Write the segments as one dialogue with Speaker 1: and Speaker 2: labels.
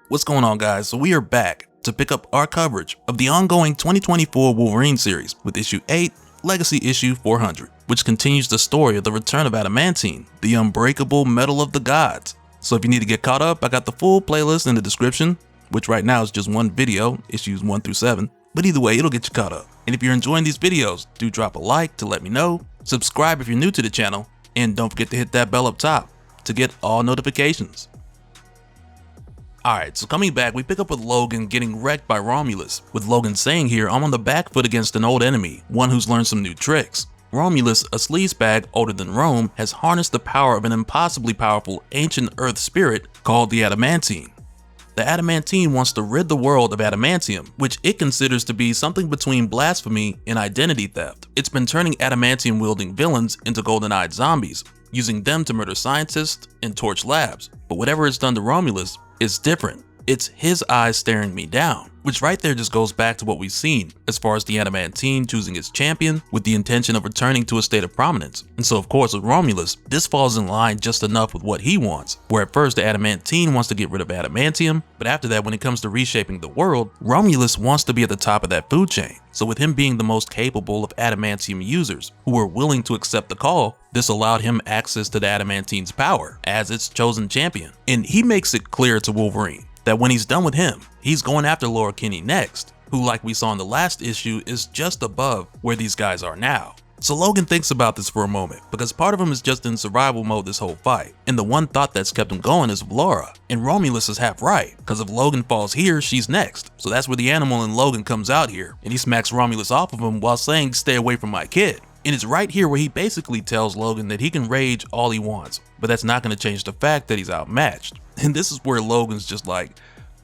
Speaker 1: What's going on, guys? So we are back to pick up our coverage of the ongoing 2024 Wolverine series with issue 8, Legacy issue 400, which continues the story of the return of Adamantine, the unbreakable metal of the gods. So if you need to get caught up, I got the full playlist in the description, which right now is just one video, issues 1 through 7, but either way, it'll get you caught up. And if you're enjoying these videos, do drop a like to let me know, subscribe if you're new to the channel, and don't forget to hit that bell up top to get all notifications. Alright, so coming back, we pick up with Logan getting wrecked by Romulus, with Logan saying here, I'm on the back foot against an old enemy, one who's learned some new tricks. Romulus, a sleazebag older than Rome, has harnessed the power of an impossibly powerful ancient earth spirit called the Adamantine. The Adamantine wants to rid the world of adamantium, which it considers to be something between blasphemy and identity theft. It's been turning adamantium-wielding villains into golden-eyed zombies, using them to murder scientists and torch labs. But whatever it's done to Romulus, it's different. It's his eyes staring me down, which right there just goes back to what we've seen as far as the Adamantine choosing its champion with the intention of returning to a state of prominence. And so of course with Romulus, this falls in line just enough with what he wants, where at first the Adamantine wants to get rid of adamantium, but after that when it comes to reshaping the world, Romulus wants to be at the top of that food chain. So with him being the most capable of adamantium users who were willing to accept the call, this allowed him access to the Adamantine's power as its chosen champion. And he makes it clear to Wolverine that when he's done with him, he's going after Laura Kinney next, who like we saw in the last issue is just above where these guys are now. So Logan thinks about this for a moment, because part of him is just in survival mode this whole fight, and the one thought that's kept him going is Laura, and Romulus is half right, because if Logan falls here, she's next. So that's where the animal in Logan comes out here, and he smacks Romulus off of him while saying stay away from my kid. And it's right here where he basically tells Logan that he can rage all he wants, but that's not going to change the fact that he's outmatched. And this is where Logan's just like,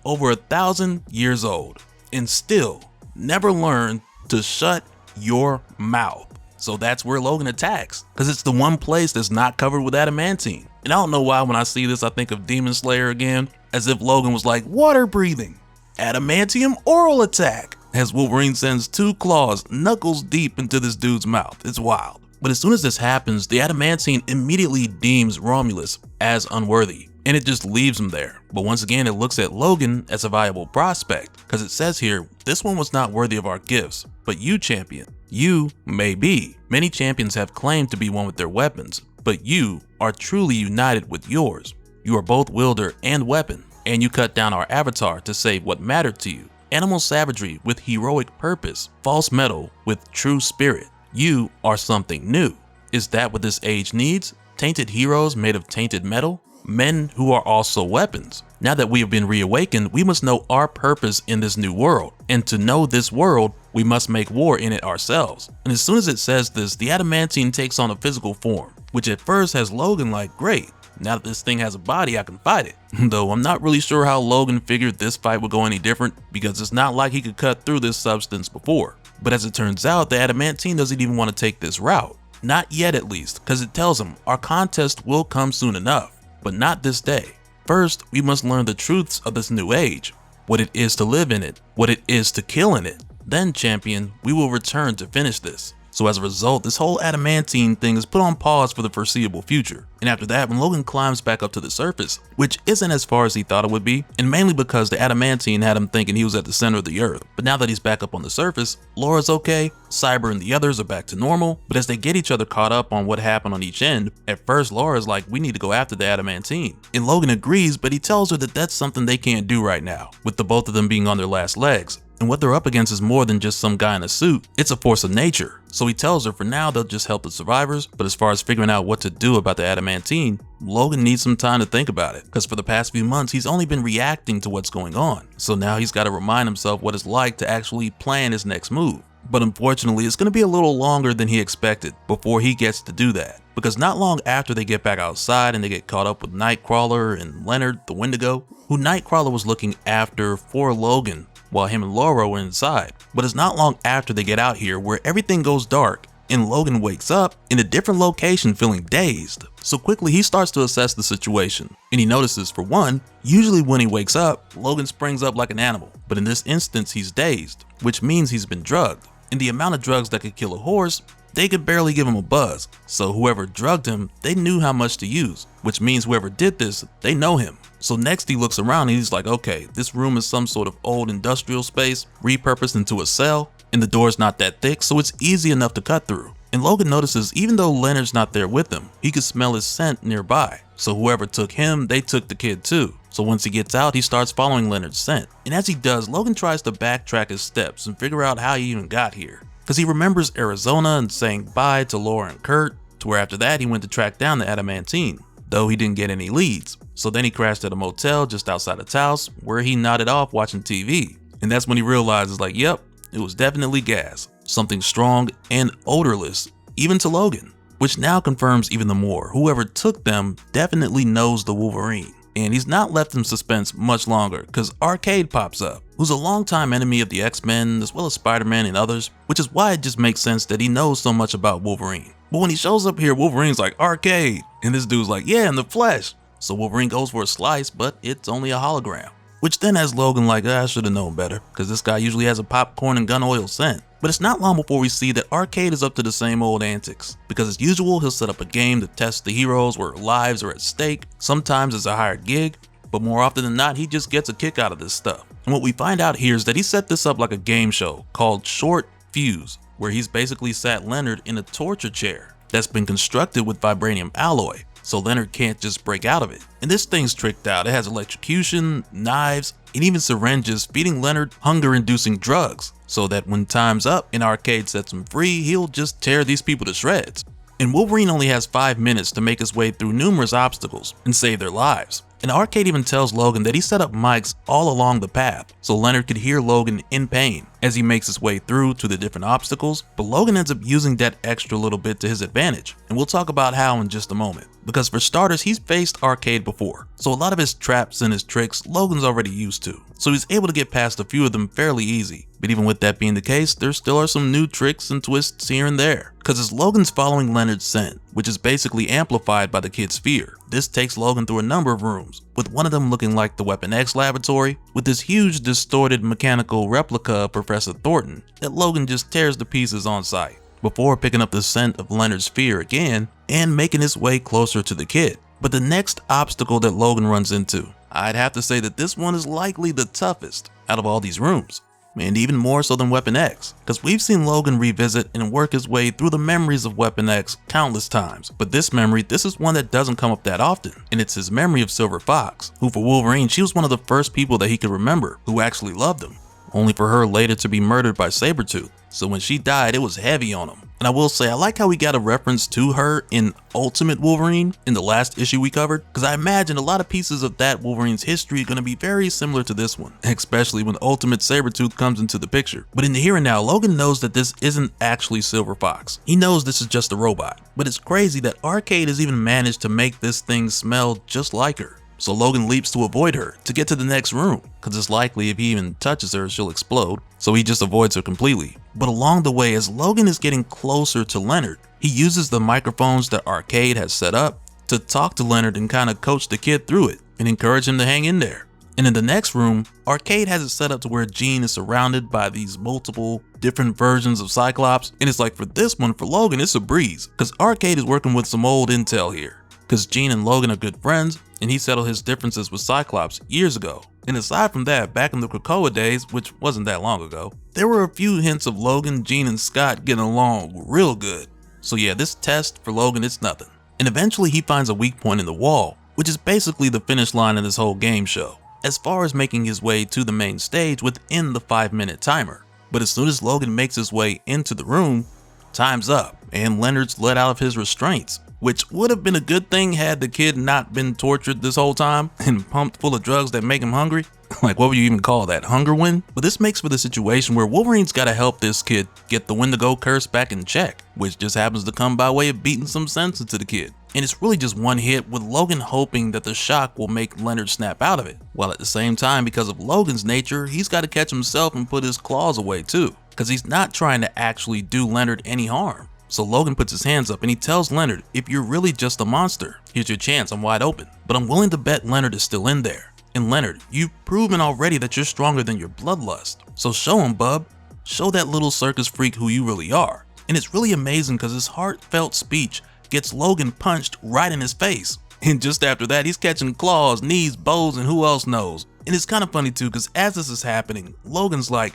Speaker 1: over 1,000 years old, and still never learned to shut your mouth. So that's where Logan attacks, because it's the one place that's not covered with adamantine. And I don't know why when I see this I think of Demon Slayer again, as if Logan was like, water breathing, adamantium oral attack, as Wolverine sends 2 claws knuckles deep into this dude's mouth. It's wild. But as soon as this happens, the adamantine immediately deems Romulus as unworthy, and it just leaves him there. But once again, it looks at Logan as a viable prospect, because it says here, this one was not worthy of our gifts, but you, champion, you may be. Many champions have claimed to be one with their weapons, but you are truly united with yours. You are both wielder and weapon, and you cut down our avatar to save what mattered to you. Animal savagery with heroic purpose, false metal with true spirit. You are something new. Is that what this age needs? Tainted heroes made of tainted metal? Men who are also weapons. Now that we have been reawakened, we must know our purpose in this new world. And to know this world, we must make war in it ourselves. And as soon as it says this, the adamantine takes on a physical form, which at first has Logan like, great, now that this thing has a body, I can fight it. Though I'm not really sure how Logan figured this fight would go any different, because it's not like he could cut through this substance before. But as it turns out, the adamantine doesn't even want to take this route. Not yet at least, because it tells him our contest will come soon enough. But not this day. First, we must learn the truths of this new age, what it is to live in it, what it is to kill in it. Then, champion, we will return to finish this. So as a result, this whole adamantine thing is put on pause for the foreseeable future. And after that, when Logan climbs back up to the surface, which isn't as far as he thought it would be, and mainly because the adamantine had him thinking he was at the center of the earth. But now that he's back up on the surface, Laura's okay, Cyber and the others are back to normal, but as they get each other caught up on what happened on each end, at first Laura's like, we need to go after the adamantine. And Logan agrees, but he tells her that that's something they can't do right now, with the both of them being on their last legs. And what they're up against is more than just some guy in a suit, it's a force of nature. So he tells her for now they'll just help the survivors, but as far as figuring out what to do about the adamantine, Logan needs some time to think about it, because for the past few months he's only been reacting to what's going on. So now he's got to remind himself what it's like to actually plan his next move. But unfortunately, it's going to be a little longer than he expected before he gets to do that, because not long after they get back outside and they get caught up with Nightcrawler and Leonard the Wendigo, who Nightcrawler was looking after for Logan while him and Laura were inside. But it's not long after they get out here where everything goes dark and Logan wakes up in a different location feeling dazed. So quickly he starts to assess the situation, and he notices, for one, usually when he wakes up, Logan springs up like an animal, but in this instance he's dazed, which means he's been drugged. And the amount of drugs that could kill a horse they could barely give him a buzz. So whoever drugged him, they knew how much to use, which means whoever did this, they know him. So next he looks around and he's like, okay, this room is some sort of old industrial space, repurposed into a cell, and the door's not that thick, so it's easy enough to cut through. And Logan notices even though Leonard's not there with him, he could smell his scent nearby. So whoever took him, they took the kid too. So once he gets out, he starts following Leonard's scent. And as he does, Logan tries to backtrack his steps and figure out how he even got here. Because he remembers Arizona and saying bye to Laura and Kurt, to where after that he went to track down the Adamantine, though he didn't get any leads. So then he crashed at a motel just outside his house where he nodded off watching TV. And that's when he realizes like, yep, it was definitely gas. Something strong and odorless, even to Logan. Which now confirms even the more, whoever took them definitely knows the Wolverine. And he's not left in suspense much longer because Arcade pops up, who's a longtime enemy of the X-Men as well as Spider-Man and others, which is why it just makes sense that he knows so much about Wolverine. But when he shows up here, Wolverine's like, Arcade, and this dude's like, yeah, in the flesh. So Wolverine goes for a slice, but it's only a hologram. Which then has Logan like, I should have known better, because this guy usually has a popcorn and gun oil scent. But it's not long before we see that Arcade is up to the same old antics, because as usual he'll set up a game to test the heroes where lives are at stake. Sometimes it's a hired gig, but more often than not he just gets a kick out of this stuff. And what we find out here is that he set this up like a game show called Short Fuse, where he's basically sat Leonard in a torture chair that's been constructed with vibranium alloy, so Leonard can't just break out of it. And this thing's tricked out. It has electrocution, knives, and even syringes feeding Leonard hunger-inducing drugs, so that when time's up and Arcade sets him free, he'll just tear these people to shreds. And Wolverine only has 5 minutes to make his way through numerous obstacles and save their lives. And Arcade even tells Logan that he set up mics all along the path, so Leonard could hear Logan in pain as he makes his way through to the different obstacles, but Logan ends up using that extra little bit to his advantage, and we'll talk about how in just a moment. Because for starters, he's faced Arcade before, so a lot of his traps and his tricks Logan's already used to, so he's able to get past a few of them fairly easy. But even with that being the case, there still are some new tricks and twists here and there. Because as Logan's following Leonard's scent, which is basically amplified by the kid's fear, this takes Logan through a number of rooms, with one of them looking like the Weapon X laboratory, with this huge distorted mechanical replica of Professor Thornton that Logan just tears to pieces on sight, before picking up the scent of Leonard's fear again and making his way closer to the kid. But the next obstacle that Logan runs into, I'd have to say that this one is likely the toughest out of all these rooms. And even more so than Weapon X, because we've seen Logan revisit and work his way through the memories of Weapon X countless times, but this is one that doesn't come up that often, and it's his memory of Silver Fox, who for Wolverine, she was one of the first people that he could remember who actually loved him, only for her later to be murdered by Sabretooth. So when she died, it was heavy on him. And I will say, I like how we got a reference to her in Ultimate Wolverine in the last issue we covered, because I imagine a lot of pieces of that Wolverine's history are going to be very similar to this one, especially when Ultimate Sabretooth comes into the picture. But in the here and now, Logan knows that this isn't actually Silver Fox. He knows this is just a robot. But it's crazy that Arcade has even managed to make this thing smell just like her. So Logan leaps to avoid her to get to the next room, because it's likely if he even touches her, she'll explode. So he just avoids her completely. But along the way, as Logan is getting closer to Leonard, he uses the microphones that Arcade has set up to talk to Leonard and kind of coach the kid through it and encourage him to hang in there. And in the next room, Arcade has it set up to where Jean is surrounded by these multiple different versions of Cyclops. And it's like for this one, for Logan, it's a breeze, because Arcade is working with some old intel here. Because Jean and Logan are good friends, and he settled his differences with Cyclops years ago. And aside from that, back in the Krakoa days, which wasn't that long ago, there were a few hints of Logan, Jean, and Scott getting along real good. So yeah, this test for Logan, it's nothing. And eventually he finds a weak point in the wall, which is basically the finish line of this whole game show, as far as making his way to the main stage within the 5-minute timer. But as soon as Logan makes his way into the room, time's up, and Leonard's let out of his restraints, which would have been a good thing had the kid not been tortured this whole time and pumped full of drugs that make him hungry. Like, what would you even call that, hunger win? But this makes for the situation where Wolverine's gotta help this kid get the Wendigo curse back in check, which just happens to come by way of beating some sense into the kid. And it's really just one hit, with Logan hoping that the shock will make Leonard snap out of it, while at the same time, because of Logan's nature, he's gotta catch himself and put his claws away too, because he's not trying to actually do Leonard any harm. So Logan puts his hands up and he tells Leonard, if you're really just a monster, here's your chance, I'm wide open. But I'm willing to bet Leonard is still in there. And Leonard, you've proven already that you're stronger than your bloodlust. So show him, bub. Show that little circus freak who you really are. And it's really amazing because his heartfelt speech gets Logan punched right in his face. And just after that, he's catching claws, knees, bows, and who else knows. And it's kind of funny too, because as this is happening, Logan's like,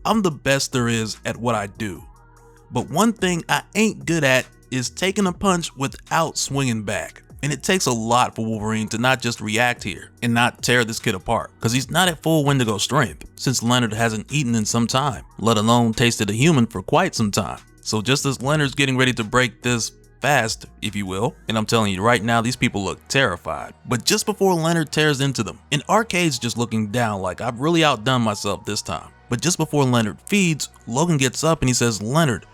Speaker 1: I'm the best there is at what I do. But one thing I ain't good at is taking a punch without swinging back. And it takes a lot for Wolverine to not just react here and not tear this kid apart, because he's not at full Wendigo strength, since Leonard hasn't eaten in some time, let alone tasted a human for quite some time. So just as Leonard's getting ready to break this fast, if you will, and I'm telling you right now, these people look terrified. But just before Leonard tears into them, and Arcade's just looking down like I've really outdone myself this time. But just before Leonard feeds, Logan gets up and he says, Leonard,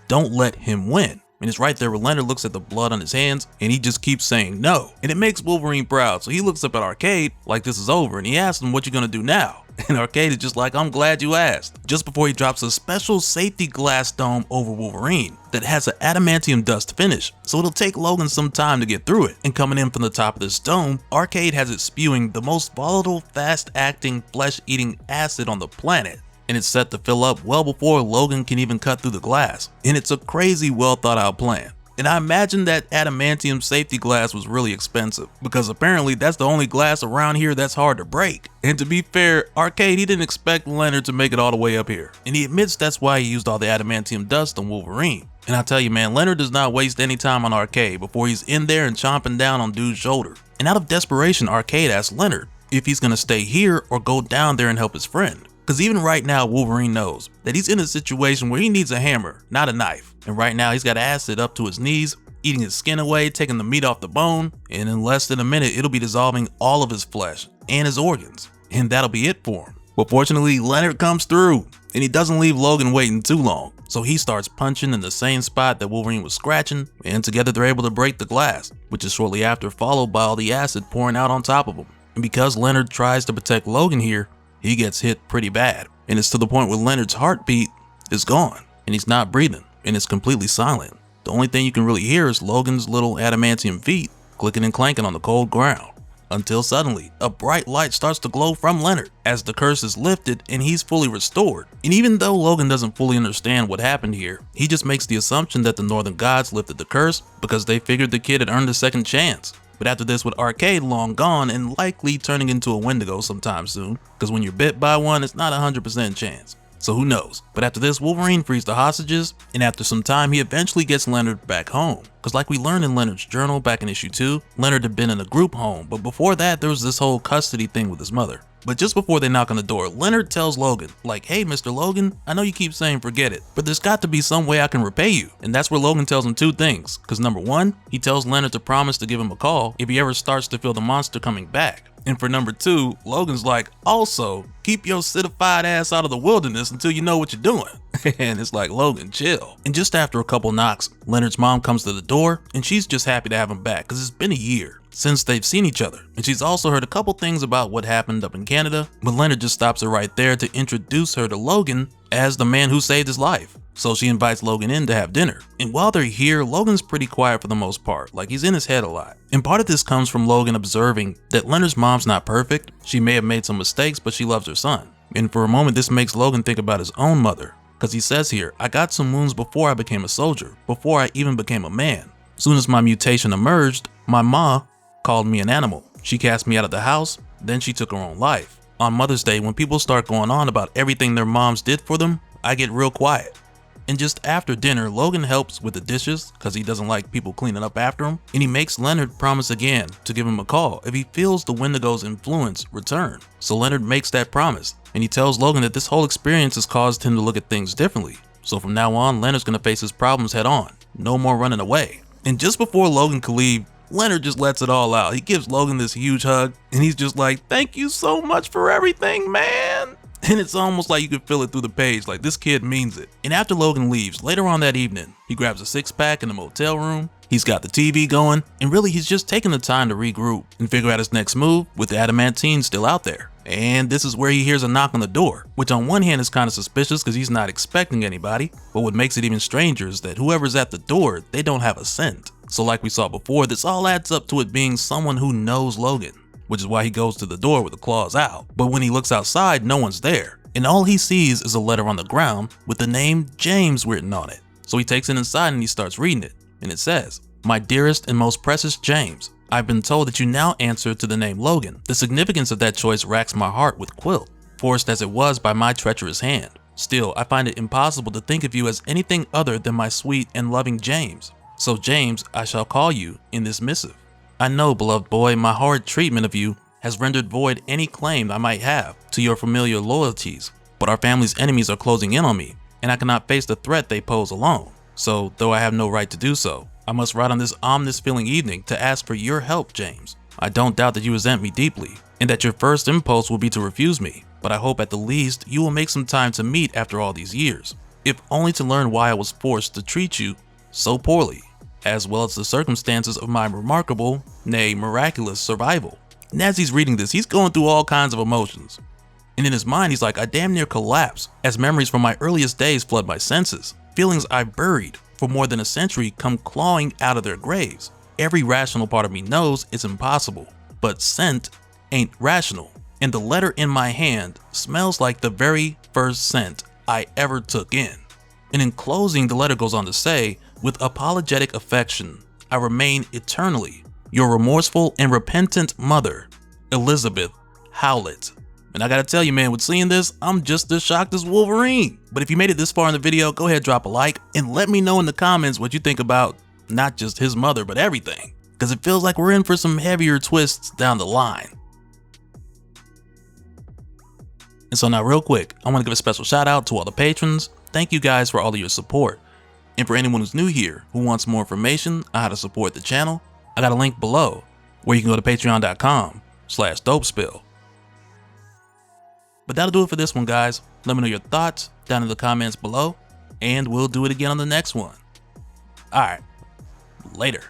Speaker 1: don't let him win. And it's right there where Leonard looks at the blood on his hands and he just keeps saying no. And it makes Wolverine proud. So he looks up at Arcade like this is over and he asks him, what you gonna do now? And Arcade is just like, I'm glad you asked. Just before he drops a special safety glass dome over Wolverine that has an adamantium dust finish. So it'll take Logan some time to get through it. And coming in from the top of this dome, Arcade has it spewing the most volatile, fast-acting, flesh-eating acid on the planet. And it's set to fill up well before Logan can even cut through the glass. And it's a crazy, well thought out plan. And I imagine that adamantium safety glass was really expensive, because apparently that's the only glass around here that's hard to break. And to be fair, Arcade, he didn't expect Leonard to make it all the way up here. And he admits that's why he used all the adamantium dust on Wolverine. And I tell you man, Leonard does not waste any time on Arcade before he's in there and chomping down on dude's shoulder. And out of desperation, Arcade asks Leonard if he's gonna stay here or go down there and help his friend. Because even right now, Wolverine knows that he's in a situation where he needs a hammer, not a knife. And right now, he's got acid up to his knees, eating his skin away, taking the meat off the bone, and in less than a minute, it'll be dissolving all of his flesh and his organs. And that'll be it for him. But fortunately, Leonard comes through, and he doesn't leave Logan waiting too long. So he starts punching in the same spot that Wolverine was scratching, and together they're able to break the glass, which is shortly after followed by all the acid pouring out on top of him. And because Leonard tries to protect Logan here, he gets hit pretty bad, and it's to the point where Leonard's heartbeat is gone, and he's not breathing, and it's completely silent. The only thing you can really hear is Logan's little adamantium feet clicking and clanking on the cold ground, until suddenly a bright light starts to glow from Leonard as the curse is lifted and he's fully restored. And even though Logan doesn't fully understand what happened here, he just makes the assumption that the Northern Gods lifted the curse because they figured the kid had earned a second chance. But after this, with Arcade long gone and likely turning into a Wendigo sometime soon, because when you're bit by one, it's not a 100% chance. So who knows? But after this, Wolverine frees the hostages, and after some time, he eventually gets Leonard back home. Because like we learned in Leonard's journal back in issue 2, Leonard had been in a group home, but before that, there was this whole custody thing with his mother. But just before they knock on the door, Leonard tells Logan, like, hey Mr. Logan, I know you keep saying forget it, but there's got to be some way I can repay you. And that's where Logan tells him two things, because number one, he tells Leonard to promise to give him a call if he ever starts to feel the monster coming back. And for number two, Logan's like, also, keep your citified ass out of the wilderness until you know what you're doing. And it's like, Logan, chill. And just after a couple knocks, Leonard's mom comes to the door, and she's just happy to have him back, because it's been a year since they've seen each other. And she's also heard a couple things about what happened up in Canada, but Leonard just stops her right there to introduce her to Logan as the man who saved his life. So she invites Logan in to have dinner. And while they're here, Logan's pretty quiet for the most part, like he's in his head a lot. And part of this comes from Logan observing that Leonard's mom's not perfect. She may have made some mistakes, but she loves her son. And for a moment, this makes Logan think about his own mother. Because he says here, I got some wounds before I became a soldier, before I even became a man. Soon as my mutation emerged, my ma called me an animal. She cast me out of the house, then she took her own life. On Mother's Day, when people start going on about everything their moms did for them, I get real quiet. And just after dinner, Logan helps with the dishes because he doesn't like people cleaning up after him, and he makes Leonard promise again to give him a call if he feels the Wendigo's influence return. So Leonard makes that promise, and he tells Logan that this whole experience has caused him to look at things differently. So from now on, Leonard's gonna face his problems head on, no more running away. And just before Logan could leave, Leonard just lets it all out. He gives Logan this huge hug, and he's just like, thank you so much for everything, man. And it's almost like you could feel it through the page, like this kid means it. And after Logan leaves, later on that evening, he grabs a six-pack in the motel room, he's got the TV going, and really he's just taking the time to regroup and figure out his next move with the Adamantine still out there. And this is where he hears a knock on the door, which on one hand is kind of suspicious because he's not expecting anybody, but what makes it even stranger is that whoever's at the door, they don't have a scent. So like we saw before, this all adds up to it being someone who knows Logan, which is why he goes to the door with the claws out. But when he looks outside, no one's there. And all he sees is a letter on the ground with the name James written on it. So he takes it inside and he starts reading it. And it says, "My dearest and most precious James, I've been told that you now answer to the name Logan. The significance of that choice racks my heart with quilt, forced as it was by my treacherous hand. Still, I find it impossible to think of you as anything other than my sweet and loving James. So James, I shall call you in this missive. I know, beloved boy, my horrid treatment of you has rendered void any claim I might have to your familiar loyalties, but our family's enemies are closing in on me, and I cannot face the threat they pose alone. So, though I have no right to do so, I must write on this ominous feeling evening to ask for your help, James. I don't doubt that you resent me deeply, and that your first impulse will be to refuse me, but I hope at the least you will make some time to meet after all these years, if only to learn why I was forced to treat you so poorly, as well as the circumstances of my remarkable, nay miraculous survival." And as he's reading this, he's going through all kinds of emotions. And in his mind, he's like, I damn near collapse as memories from my earliest days flood my senses. Feelings I've buried for more than a century come clawing out of their graves. Every rational part of me knows it's impossible, but scent ain't rational. And the letter in my hand smells like the very first scent I ever took in. And in closing, the letter goes on to say, "With apologetic affection, I remain eternally your remorseful and repentant mother, Elizabeth Howlett." And I gotta tell you, man, with seeing this, I'm just as shocked as Wolverine. But if you made it this far in the video, go ahead, drop a like, and let me know in the comments what you think about not just his mother, but everything. Because it feels like we're in for some heavier twists down the line. And so now real quick, I want to give a special shout out to all the patrons. Thank you guys for all of your support. And for anyone who's new here who wants more information on how to support the channel, I got a link below where you can go to patreon.com/DopeSpill. But that'll do it for this one, guys. Let me know your thoughts down in the comments below, and we'll do it again on the next one. Alright, later.